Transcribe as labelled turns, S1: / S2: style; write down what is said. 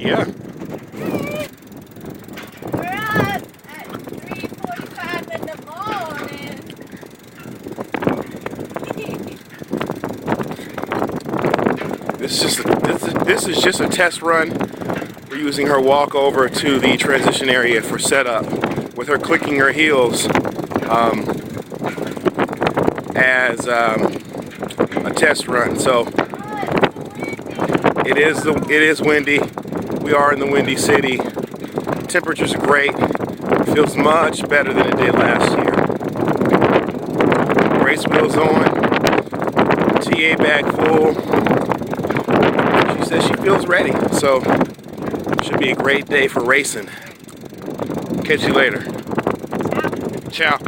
S1: Yeah.
S2: We're up at 3:45 in the morning.
S1: This is just a test run. We're using her walk over to the transition area for setup, with her clicking her heels as a test run. So it is windy. We are in the Windy City. Temperatures are great. It feels much better than it did last year. Race wheels on. TA bag full. She says she feels ready. So should be a great day for racing. Catch you later. Ciao.